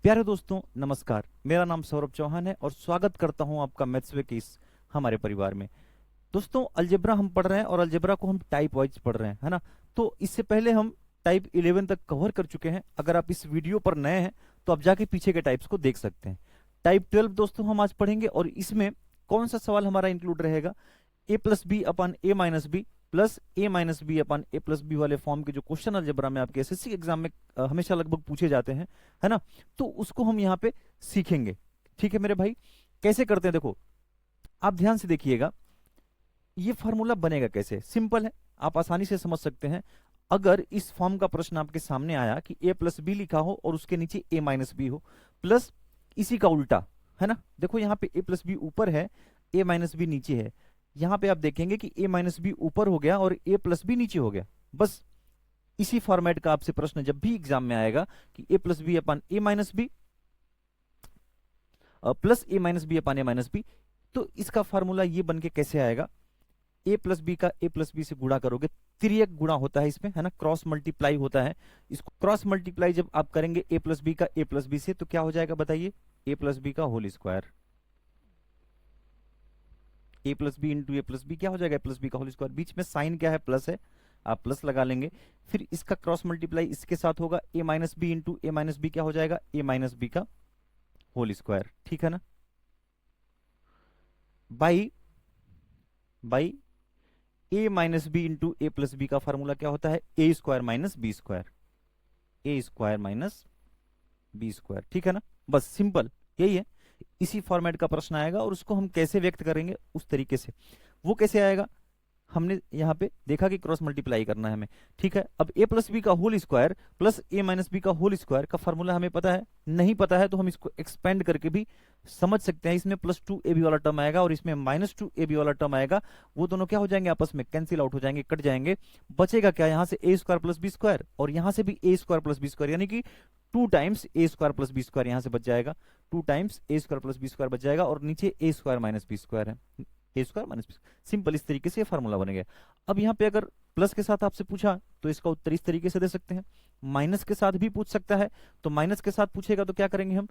प्यारे दोस्तों नमस्कार। मेरा नाम सौरभ चौहान है और स्वागत करता हूं आपका मैथ्स वे के इस हमारे परिवार में। दोस्तों अलजेब्रा हम पढ़ रहे हैं और अलजेब्रा को हम टाइप वाइज पढ़ रहे हैं, है ना। तो इससे पहले हम टाइप 11 तक कवर कर चुके हैं। अगर आप इस वीडियो पर नए हैं तो आप जाके पीछे के टाइप्स को देख सकते हैं। टाइप 12 दोस्तों हम आज पढ़ेंगे और इसमें कौन सा सवाल हमारा इंक्लूड रहेगा, ए प्लस बी अपन A minus B plus A minus B अपन ए प्लस बी वाले फॉर्म के जो क्वेश्चन अलजेब्रा में आपके एसएससी एग्जाम में हमेशा लगभग पूछे जाते हैं, है ना। तो उसको हम यहाँ पे सीखेंगे। ठीक है मेरे भाई, कैसे करते हैं देखो, आप ध्यान से देखिएगा। ये फॉर्मूला बनेगा कैसे, सिंपल है, आप आसानी से समझ सकते हैं। अगर इस फॉर्म का प्रश्न आपके सामने आया कि ए प्लस बी लिखा हो और उसके नीचे ए माइनस बी हो प्लस इसी का उल्टा, है ना। देखो यहाँ पे ए प्लस बी ऊपर है, ए माइनस बी नीचे है। यहाँ पे आप देखेंगे कि ए माइनस बी ऊपर हो गया और ए प्लस बी नीचे हो गया। बस इसी फॉर्मेट का आपसे प्रश्न जब भी एग्जाम में आएगा कि ए प्लस बी अपन A minus B plus A minus B अपन ए माइनस बी, तो इसका फॉर्मूला ये बन के कैसे आएगा, ए प्लस बी का ए प्लस बी से गुणा करोगे, तिर्यक गुणा होता है इसमें, है ना, क्रॉस मल्टीप्लाई होता है। इसको क्रॉस मल्टीप्लाई जब आप करेंगे ए प्लस बी का ए प्लस बी से तो क्या हो जाएगा बताइए, ए प्लस बी का whole square. A plus B into A plus B क्या हो जाएगा, ए प्लस बी का होल स्क्वायर। बीच में साइन क्या है, प्लस है, आप प्लस लगा लेंगे। फिर इसका क्रॉस मल्टीप्लाई इसके साथ होगा, A minus B into A minus B क्या हो जाएगा, ए माइनस बी का होल स्क्वायर। ठीक है ना। बाई बाई A minus B into A plus B का फॉर्मूला क्या होता है, A square minus B square, A square minus B square. ठीक है ना, बस सिंपल यही है। इसी फॉर्मेट का प्रश्न आएगा और उसको हम कैसे व्यक्त करेंगे उस तरीके से। वो कैसे आएगा, हमने यहाँ पे देखा कि क्रॉस मल्टीप्लाई करना है हमें। ठीक है, अब ए प्लस बी का होल स्क्वायर प्लस ए माइनस बी का होल स्क्वायर का फॉर्मूला हमें पता है, नहीं पता है तो हम इसको एक्सपेंड करके भी समझ सकते हैं। इसमें प्लस टू ए बी वाला टर्म आएगा और इसमें माइनस टू ए बी वाला टर्म आएगा, वो दोनों क्या हो जाएंगे, आपस में कैंसिल आउट हो जाएंगे, कट जाएंगे। बचेगा क्या, यहाँ से A square plus B square और यहाँ से भी ए स्क्वायर प्लस बी स्क्वायर, यानी कि to times A square plus B square यहाँ से बच जाएगा, to times A square plus B square बच जाएगा और नीचे ए स्क्वायर माइनस बी स्क्वायर है, A square minus B. Simple, इस तरीके से फॉर्मूला बनेगा। अब यहाँ पे अगर प्लस के साथ आपसे पूछा तो इसका उत्तर इस तरीके से दे सकते हैं। माइनस के साथ भी पूछ सकता है, तो माइनस के साथ पूछेगा तो क्या करेंगे हम,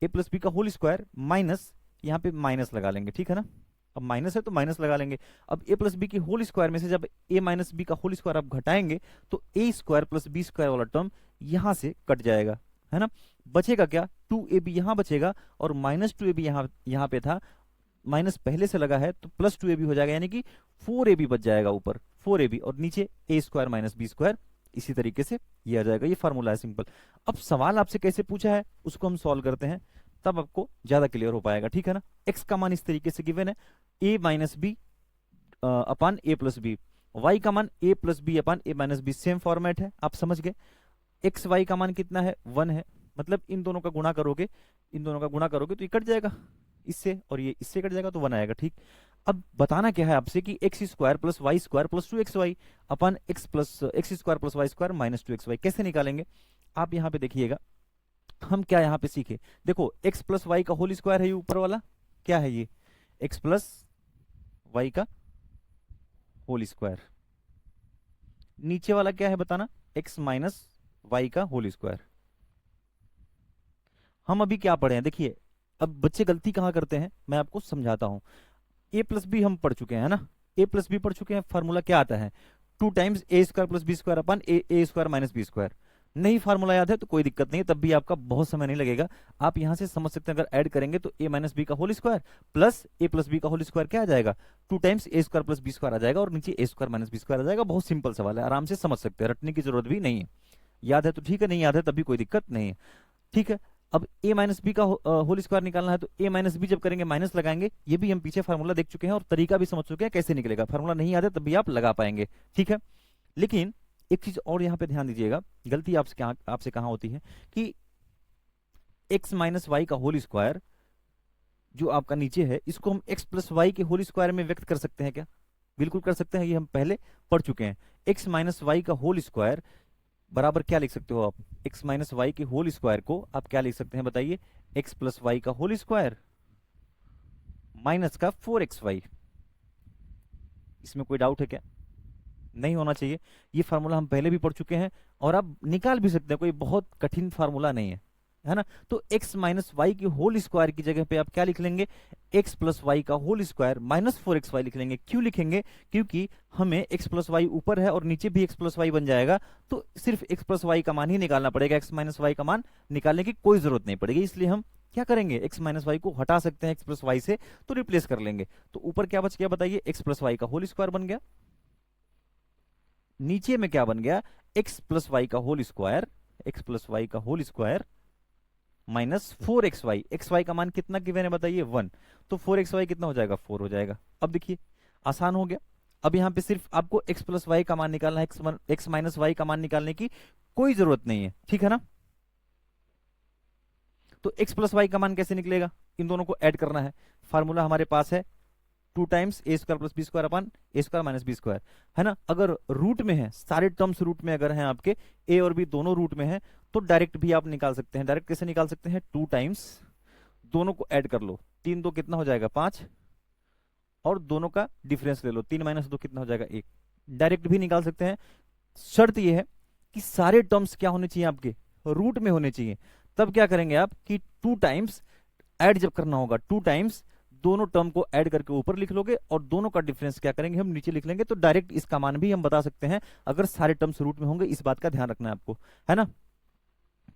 ए प्लस बी का होल स्क्वायर माइनस, यहाँ पे माइनस लगा लेंगे। ठीक है ना, अब माइनस है तो माइनस लगा लेंगे। अब ए प्लस बी की होल स्क्वायर में से जब ए माइनस बी का होल स्क्वायर आप घटाएंगे तो ए स्क्वायर प्लस बी स्क्वायर वाला टर्म यहां से कट जाएगा, है ना। बचेगा क्या, टू ए बी यहां बचेगा और माइनस टू ए बी यहाँ पे था, माइनस पहले से लगा है तो प्लस टू ए बी हो जाएगा, यानी कि फोर ए बी बच जाएगा ऊपर, फोर ए बी और नीचे ए स्क्वायर माइनस बी स्क्वायर। इसी तरीके से ये आ जाएगा, ये फॉर्मूला है सिंपल। अब सवाल आपसे कैसे पूछा है उसको हम सॉल्व करते हैं, तब आपको ज्यादा क्लियर हो पाएगा। ठीक है ना, एक्स का मान इस तरीके से गिवन है, ए माइनस बी अपान ए प्लस बी, वाई का मान ए प्लस बी अपान ए माइनस बी, सेम फॉर्मेट है, आप समझ गए। एक्स वाई का मान कितना है, वन है, मतलब इन दोनों का गुणा करोगे, इन दोनों का गुणा करोगे तो ये कट जाएगा इससे और ये इससे कट जाएगा तो वन आएगा। ठीक, अब बताना क्या है आपसे कि X square plus Y square plus two X Y upon X square plus Y square minus two X Y कैसे निकालेंगे। आप यहाँ पे देखिएगा, हम क्या यहाँ पे सीखे, देखो एक्स प्लस वाई का होल स्क्वायर है, ये ऊपर वाला क्या है, ये एक्स प्लस वाई का होल स्क्वायर, नीचे वाला क्या है बताना, एक्स माइनस वाई का होल स्क्वायर। हम अभी क्या पढ़े हैं देखिए, अब बच्चे गलती कहां करते हैं मैं आपको समझाता हूं। ए प्लस बी हम पढ़ चुके हैं ना, ए प्लस बी पढ़ चुके हैं, फार्मूला क्या आता है, two times A square plus B square upon A square minus B square. नहीं फार्मूला याद है तो कोई दिक्कत नहीं, तब भी आपका बहुत समय नहीं लगेगा। आप यहां से समझ सकते हैं, अगर ऐड करेंगे तो ए माइनस बी का होल स्क्वायर प्लस ए प्लस बी का होल स्क्वायर क्या आ जाएगा, to times A square plus B square आ जाएगा और नीचे ए स्क्वायर माइनस बी स्क्वायर आ जाएगा। बहुत सिंपल सवाल है, आराम से समझ सकते हैं, रटने की जरूरत भी नहीं है। याद है तो ठीक है, नहीं याद है तब भी कोई दिक्कत नहीं है। ठीक है, अब ए माइनस बी का होल स्क्वायर निकालना है तो ए माइनस बी जब करेंगे माइनस लगाएंगे, ये भी हम पीछे फार्मूला देख चुके हैं और तरीका भी समझ चुके हैं कैसे निकलेगा। फार्मूला नहीं याद है तब भी आप लगा पाएंगे। ठीक है, लेकिन एक चीज और यहाँ पे ध्यान दीजिएगा, गलती आपसे कहाँ होती है कि एक्स माइनस वाई का होल स्क्वायर जो आपका नीचे है, इसको हम एक्स प्लस वाई के होल स्क्वायर में व्यक्त कर सकते हैं क्या, बिल्कुल कर सकते हैं, ये हम पहले पढ़ चुके हैं। एक्स माइनस वाई का होल स्क्वायर बराबर क्या लिख सकते हो आप, एक्स माइनस वाई के होल स्क्वायर को आप क्या लिख सकते हैं बताइए, एक्स प्लस वाई का होल स्क्वायर माइनस का फोर एक्स वाई। इसमें कोई डाउट है क्या, नहीं होना चाहिए। ये फार्मूला हम पहले भी पढ़ चुके हैं और आप निकाल भी सकते हैं, कोई बहुत कठिन फार्मूला नहीं है। है ना। तो x माइनस वाई की होल स्क्वायर की जगह पे आप क्या लिख लेंगे, x प्लस वाई का होल स्क्वायर माइनस 4xy लिख लेंगे। क्यों लिखेंगे, क्योंकि हमें x प्लस वाई ऊपर है और नीचे भी x प्लस वाई बन जाएगा, तो सिर्फ x प्लस वाई का मान ही निकालना पड़ेगा, x माइनस वाई का मान निकालने की कोई जरूरत नहीं पड़ेगी। इसलिए हम क्या करेंगे, x माइनस वाई को हटा सकते हैं x प्लस वाई से, तो रिप्लेस कर लेंगे। तो ऊपर क्या बच गया बताइए, x प्लस वाई का होल स्क्वायर बन गया, नीचे में क्या बन गया, x प्लस वाई का whole square, x plus Y का whole square minus 4xy। xy का मान कितना गिवन है बताइए 1, तो 4xy कितना हो जाएगा, 4 हो जाएगा। अब देखिए आसान हो गया। अब यहाँ पे सिर्फ आपको x प्लस वाई का मान निकालना है, x माइनस वाई का मान निकालने की कोई जरूरत नहीं है, ठीक है ना। तो x प्लस वाई का मान कैसे निकलेगा, इन दोनों को ऐड करना है। फार्मूला हमारे पास है 2 times A square plus B square upon A square minus B square, है ना। अगर रूट में है, सारे टर्म्स रूट में अगर हैं आपके, ए और बी दोनों रूट में है, तो डायरेक्ट भी आप निकाल सकते हैं। डायरेक्ट कैसे निकाल सकते हैं, 2 टाइम्स दोनों को ऐड कर लो, 3 2 कितना हो जाएगा 5, और दोनों का डिफरेंस ले लो, 3 माइनस 2 कितना हो जाएगा 1। डायरेक्ट भी निकाल सकते हैं। शर्त यह है कि सारे टर्म्स क्या होने चाहिए आपके, रूट में होने चाहिए। तब क्या करेंगे आप कि 2 टाइम्स ऐड जब करना होगा, 2 टाइम्स दोनों टर्म को ऐड करके ऊपर लिख लोगे और दोनों का डिफरेंस क्या करेंगे हम नीचे लिख लेंगे। तो डायरेक्ट इसका मान भी हम बता सकते हैं अगर सारे टर्म्स रूट में होंगे, इस बात का ध्यान रखना है आपको, है ना।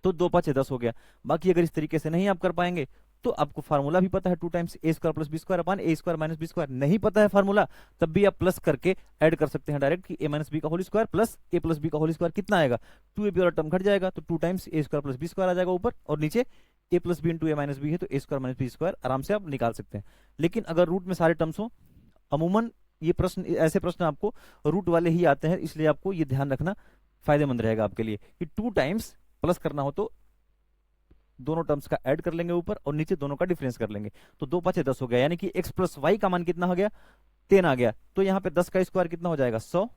तो 2 5 10 हो गया। बाकी अगर इस तरीके से नहीं आप कर पाएंगे तो आपको फार्मूला भी पता है 2 times A square plus B square upon A square minus B square, नहीं पता है फार्मूला, तब भी आप प्लस करके ऐड कर सकते हैं डायरेक्ट कि ए माइनस बी का होल स्क्वायर प्लस ए प्लस बी का होल स्क्वायर कितना आएगा, 2ab वाला टर्म घट जाएगा, तो 2 times A square plus B square आ जाएगा ऊपर, और नीचे ए plus B into A minus B है, तो ए स्क्वायर माइनस बी स्क्वायर आराम से आप निकाल सकते हैं। लेकिन अगर रूट में सारे टर्म्स हो, अमूमन ये प्रश्न, ऐसे प्रश्न आपको रूट वाले ही आते हैं, इसलिए आपको ये ध्यान रखना फायदेमंद रहेगा आपके लिए कि 2 टाइम्स प्लस करना हो तो दोनों टर्म्स का ऐड कर लेंगे ऊपर और नीचे दोनों का डिफरेंस कर लेंगे। तो 2 5 10 हो गया, यानी कि x प्लस वाई का मान कितना हो गया 10 आ गया। तो यहाँ पे 10 का स्क्वायर कितना हो जाएगा 100,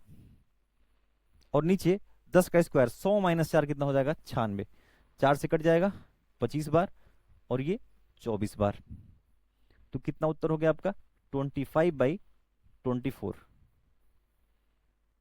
और नीचे 10 का स्क्वायर 100 माइनस 4 कितना हो जाएगा 96, 4 से कट जाएगा 25 बार और ये 24 बार। तो कितना उत्तर हो गया आपका 25/24,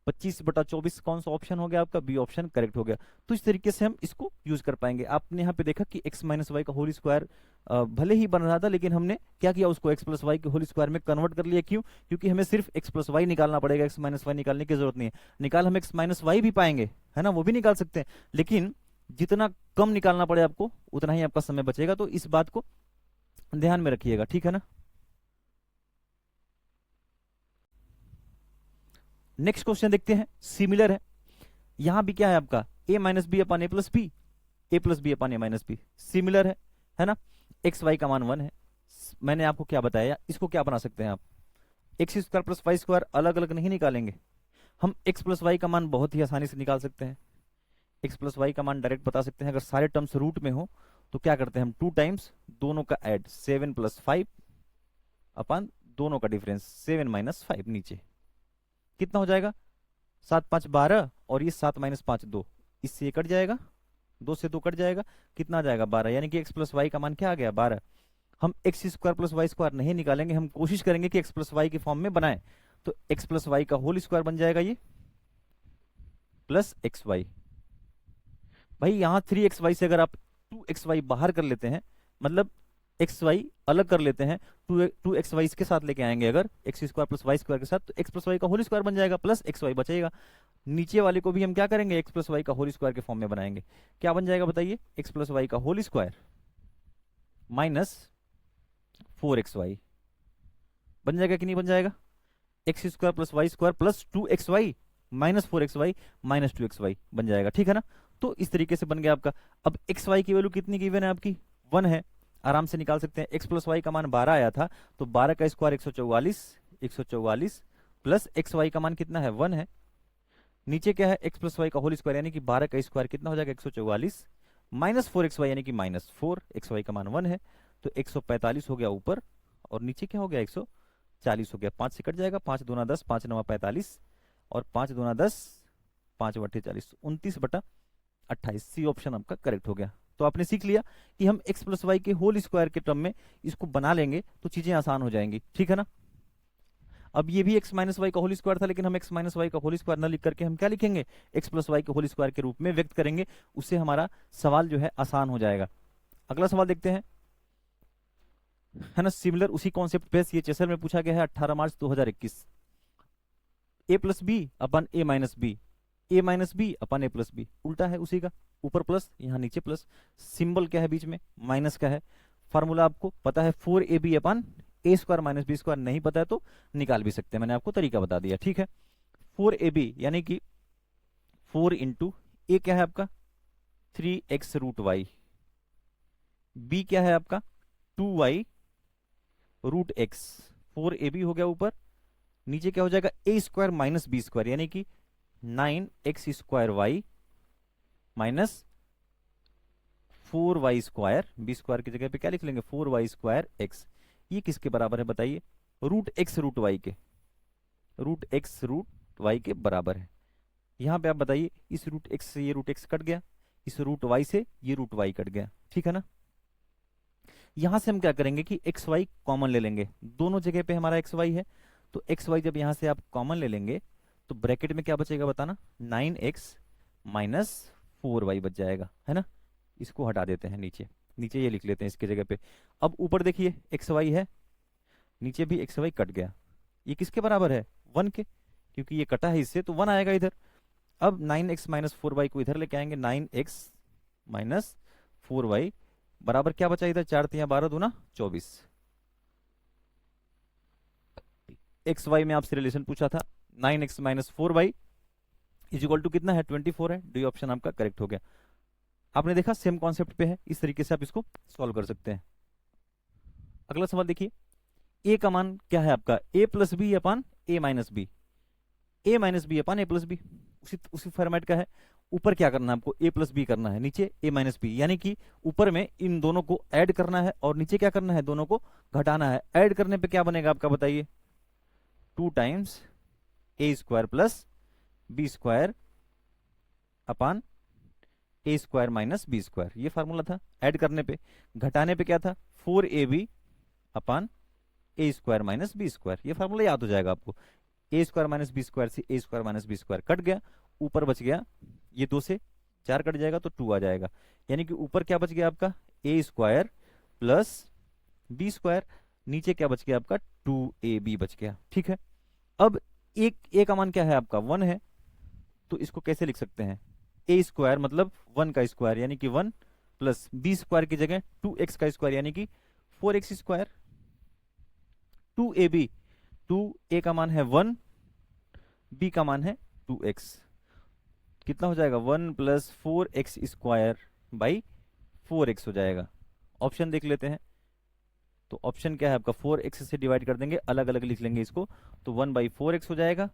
25/24 कौन सा ऑप्शन हो गया आपका, बी ऑप्शन करेक्ट हो गया। तो इस तरीके से हम इसको यूज कर पाएंगे। आपने यहाँ पे देखा कि x माइनस वाई का होल स्क्वायर भले ही बन रहा था, लेकिन हमने क्या किया, उसको x प्लस वाई के होल स्क्वायर में कन्वर्ट कर लिया। क्यों, क्योंकि हमें सिर्फ x प्लस वाई निकालना पड़ेगा, x माइनस वाई निकालने की जरूरत नहीं है। निकाल हम x माइनस वाई भी पाएंगे, है ना, वो भी निकाल सकते हैं, लेकिन जितना कम निकालना पड़े आपको उतना ही आपका समय बचेगा। तो इस बात को ध्यान में रखिएगा, ठीक है ना। नेक्स्ट क्वेश्चन देखते हैं, सिमिलर है। यहां भी क्या है आपका a माइनस बी अपन A plus B, A plus B अपन ए माइनस बी, सिमिलर है ना। एक्स वाई का मान 1 है। मैंने आपको क्या बताया, इसको क्या बना सकते हैं आप, X square plus Y square अलग अलग नहीं निकालेंगे हम, एक्स प्लस वाई का मान बहुत ही आसानी से निकाल सकते हैं। एक्स प्लस वाई का मान डायरेक्ट बता सकते हैं। अगर सारे टर्म्स रूट में हो तो क्या करते हैं हम, 2 टाइम्स दोनों का ऐड 7 + 5 अपन दोनों का डिफरेंस 7 - 5, नीचे कितना हो जाएगा 7 5 12, और ये 7 - 5 2, इससे ये कट जाएगा, 2 से 2 कट जाएगा, कितना आ जाएगा 12, यानी कि x प्लस वाई का मान क्या आ गया 12। हम X square plus Y square नहीं निकालेंगे, हम कोशिश करेंगे कि x प्लस वाई के फॉर्म में बनाएं। तो x प्लस वाई का होल स्क्वायर बन जाएगा ये, प्लस एक्स वाई। भाई यहाँ 3xy से अगर आप 2xy बाहर कर लेते हैं, मतलब xy अलग कर लेते हैं, 2xy इसके साथ लेके आएंगे अगर x square plus Y square के साथ, तो x प्लस वाई का होल स्क्वायर बन जाएगा, प्लस xy बचेगा। नीचे वाले को भी हम क्या करेंगे, x प्लस वाई का होल स्क्वायर के फॉर्म में बनाएंगे। क्या बन जाएगा बताइए, x प्लस वाई का होल स्क्वायर माइनस 4xy बन जाएगा कि नहीं बन जाएगा, X square plus Y square plus 2xy minus 4xy minus 2xy बन जाएगा, ठीक है ना। तो इस तरीके से बन गया आपका। अब xy की वैल्यू कितनी गिवन है आपकी 1 है, आराम से निकाल सकते हैं। x प्लस वाई का मान 12 आया था, तो 12 का स्क्वायर 144 प्लस xy का मान कितना है 1 है, नीचे क्या है x प्लस वाई का होल स्क्वायर, यानी कि 12 का स्क्वायर कितना हो जाएगा 144 माइनस 4xy, यानी कि -4, xy का मान 1 है, तो 145 हो गया ऊपर, और नीचे क्या हो गया 140 हो गया, 5 से कट जाएगा, 5 दूना 10, 5 9 45, और 5 दूना 10, 5 × 40, 29/28, सी ऑप्शन आपका करेक्ट हो गया। तो आपने सीख लिया कि हम x प्लस वाई के होल स्क्वायर के टर्म में इसको बना लेंगे तो चीजें आसान हो जाएंगी, ठीक है ना। अब ये भी x माइनस वाई का होल स्क्वायर था, लेकिन हम x माइनस वाई का होल स्क्वायर न लिख करके हम क्या लिखेंगे, x प्लस वाई के होल स्क्वायर के रूप में व्यक्त करेंगे, उससे हमारा सवाल जो है आसान हो जाएगा। अगला सवाल देखते हैं, है ना, सिमिलर उसी कॉन्सेप्ट पे ये चेसर में पूछा गया है 18 मार्च 2021। ए प्लस बी अपन A minus B, A minus B अपन ए प्लस बी, उल्टा है उसी का, ऊपर प्लस यहाँ नीचे प्लस, सिंबल क्या है बीच में, माइनस का है। फार्मूला आपको पता है 4ab upon A square minus B square, नहीं पता है तो निकाल भी सकते हैं, मैंने आपको तरीका बता दिया, ठीक है। 4ab यानी कि 4 इंटू ए क्या है आपका 3x रूट वाई, बी क्या है आपका 2y रूट एक्स, 4ab हो गया ऊपर, नीचे क्या हो जाएगा A square minus B square यानी कि 9x square Y minus 4y square, B square की जगह पे क्या लिख लेंगे 4y स्क्वायर एक्स। ये किसके बराबर है बताइए, रूट एक्स रूट वाई के, रूट एक्स रूट वाई के बराबर है। यहां पे आप बताइए इस रूट एक्स से ये रूट एक्स कट गया, इस रूट वाई से ये रूट वाई कट गया, ठीक है ना। यहां से हम क्या करेंगे कि एक्स वाई कॉमन ले लेंगे, दोनों जगह पे हमारा एक्स वाई है, तो एक्स वाई जब यहां से आप कॉमन ले लेंगे तो ब्रैकेट में क्या बचेगा बताना, 9x माइनस 4y बच जाएगा, है ना। इसको हटा देते हैं नीचे, नीचे ये लिख लेते हैं इसके जगह पे। अब ऊपर देखिए एक्स वाई है, नीचे भी एक्स वाई कट गया, ये किसके बराबर है 1 के, क्योंकि ये कटा है इससे तो 1 आएगा इधर। अब 9x माइनस 4y को इधर लेके आएंगे, 9x माइनस 4y बराबर क्या बचा इधर, 4 3 12 दूना 24। एक्स वाई में आपसे रिलेशन पूछा था, 9x minus 4y is equal to कितना है 24 है, डी ऑप्शन आपका करेक्ट हो गया। आपने देखा सेम कॉन्सेप्ट पे है, इस तरीके से आप इसको सॉल्व कर सकते हैं। अगला सवाल देखिए, ए का मान क्या है आपका ए प्लस बी अपान ए माइनस बी, ए माइनस बी अपान ए प्लस बी, उसी फॉर्मेट का है। ऊपर क्या करना है आपको ए प्लस बी करना है, नीचे ए माइनस बी, यानी कि ऊपर में इन दोनों को ऐड करना है और नीचे क्या करना है दोनों को घटाना है। ऐड करने पे क्या बनेगा आपका बताइए, 2 times A square plus B square upon A square minus B square, ये फार्मूला था ऐड करने पे। घटाने पे क्या था 4ab upon A square minus B square, ये फार्मूला याद हो जाएगा आपको। A square minus B square से A square minus B square cut गया, ऊपर बच गया ये 2 से 4 कट जाएगा तो 2 आ जाएगा, यानी कि ऊपर क्या बच गया आपका ए स्क्वायर प्लस बी स्क्वायर, नीचे क्या बच गया आपका 2ab बच गया, ठीक है। अब एक ए का मान क्या है आपका 1 है, तो इसको कैसे लिख सकते हैं, ए स्क्वायर मतलब 1 का स्क्वायर यानी कि 1 प्लस बी स्क्वायर की जगह 2x का स्क्वायर यानी कि 4x स्क्वायर, 2ab, 2a का मान है 1, b का मान है 2x, कितना हो जाएगा 1 plus 4x square by 4x हो जाएगा। ऑप्शन देख लेते हैं, तो ऑप्शन क्या है आपका 4x से डिवाइड कर देंगे, अलग अलग लिख लेंगे इसको, तो 1/4x हो जाएगा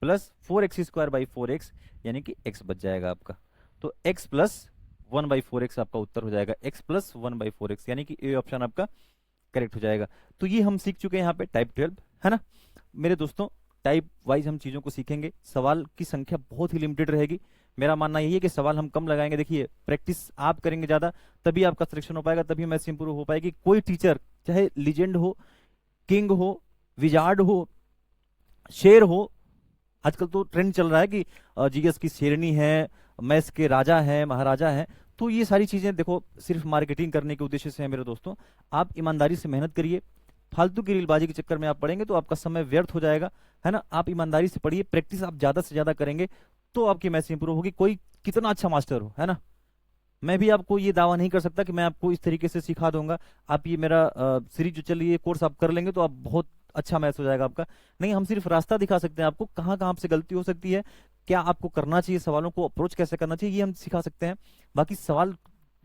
plus 4x square by 4x यानी कि x बच जाएगा आपका, तो x प्लस 1/4x आपका उत्तर हो जाएगा, x प्लस 1/4x यानी कि ए ऑप्शन आपका करेक्ट हो जाएगा। तो ये हम सीख चुके हैं यहाँ पे टाइप 12, है ना मेरे दोस्तों। टाइप वाइज हम चीज़ों को सीखेंगे, सवाल की संख्या बहुत ही लिमिटेड रहेगी। मेरा मानना यही है कि सवाल हम कम लगाएंगे, देखिए प्रैक्टिस आप करेंगे ज़्यादा तभी आपका सिलेक्शन हो पाएगा, तभी मैथ्स इंप्रूव हो पाएगी। कोई टीचर चाहे लीजेंड हो, किंग हो, विजार्ड हो, शेर हो, आजकल तो ट्रेंड चल रहा है कि जीएस की शेरनी है, मैथ्स के राजा है, महाराजा है, तो ये सारी चीजें देखो सिर्फ मार्केटिंग करने के उद्देश्य से है मेरे दोस्तों। आप ईमानदारी से मेहनत करिए, फालतू की रीलबाजी के चक्कर में आप पढ़ेंगे तो आपका समय व्यर्थ हो जाएगा, है ना। आप ईमानदारी से पढ़िए, प्रैक्टिस आप ज्यादा से ज्यादा करेंगे तो आपकी मैथ्स इंप्रूव होगी। कोई कितना अच्छा मास्टर हो, है ना, मैं भी आपको ये दावा नहीं कर सकता कि मैं आपको इस तरीके से सिखा दूंगा, आप ये मेरा सीरीज जो चल रही है कोर्स आप कर लेंगे तो आप बहुत अच्छा मैथ्स हो जाएगा आपका। नहीं, हम सिर्फ रास्ता दिखा सकते हैं आपको, कहाँ कहाँ से गलती हो सकती है, क्या आपको करना चाहिए, सवालों को अप्रोच कैसे करना चाहिए, ये हम सिखा सकते हैं। बाकी सवाल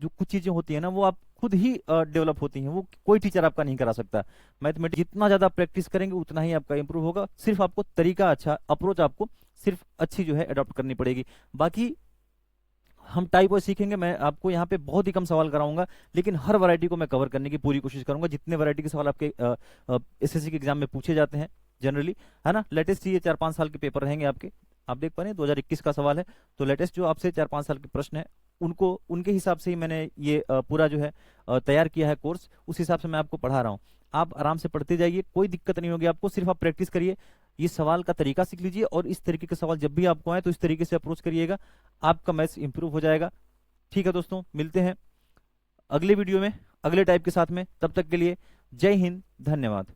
जो कुछ चीजें होती है ना वो आप खुद ही डेवलप होती हैं, वो कोई टीचर आपका नहीं करा सकता। मैथमेटिक्स जितना ज्यादा प्रैक्टिस करेंगे उतना ही आपका इंप्रूव होगा, सिर्फ आपको तरीका अच्छा, अप्रोच आपको सिर्फ अच्छी जो है अडॉप्ट करनी पड़ेगी। बाकी हम टाइप वाइज सीखेंगे, मैं आपको यहाँ पे बहुत ही कम सवाल कराऊंगा, लेकिन हर वैरायटी को मैं कवर करने की पूरी कोशिश करूंगा, जितने वैरायटी के सवाल आपके एसएससी के एग्जाम में पूछे जाते हैं जनरली, है ना। लेटेस्ट ये 4-5 साल के पेपर रहेंगे आपके, आप देख पा रहे हैं 2021 का सवाल है, तो लेटेस्ट जो आपसे 4-5 साल के प्रश्न है उनको उनके हिसाब से ही मैंने ये पूरा जो है तैयार किया है कोर्स, उस हिसाब से मैं आपको पढ़ा रहा हूँ। आप आराम से पढ़ते जाइए, कोई दिक्कत नहीं होगी आपको, सिर्फ आप प्रैक्टिस करिए, ये सवाल का तरीका सीख लीजिए और इस तरीके के सवाल जब भी आपको आए तो इस तरीके से अप्रोच करिएगा, आपका मैथ्स इंप्रूव हो जाएगा। ठीक है दोस्तों, मिलते हैं अगले वीडियो में अगले टाइप के साथ में। तब तक के लिए जय हिंद, धन्यवाद।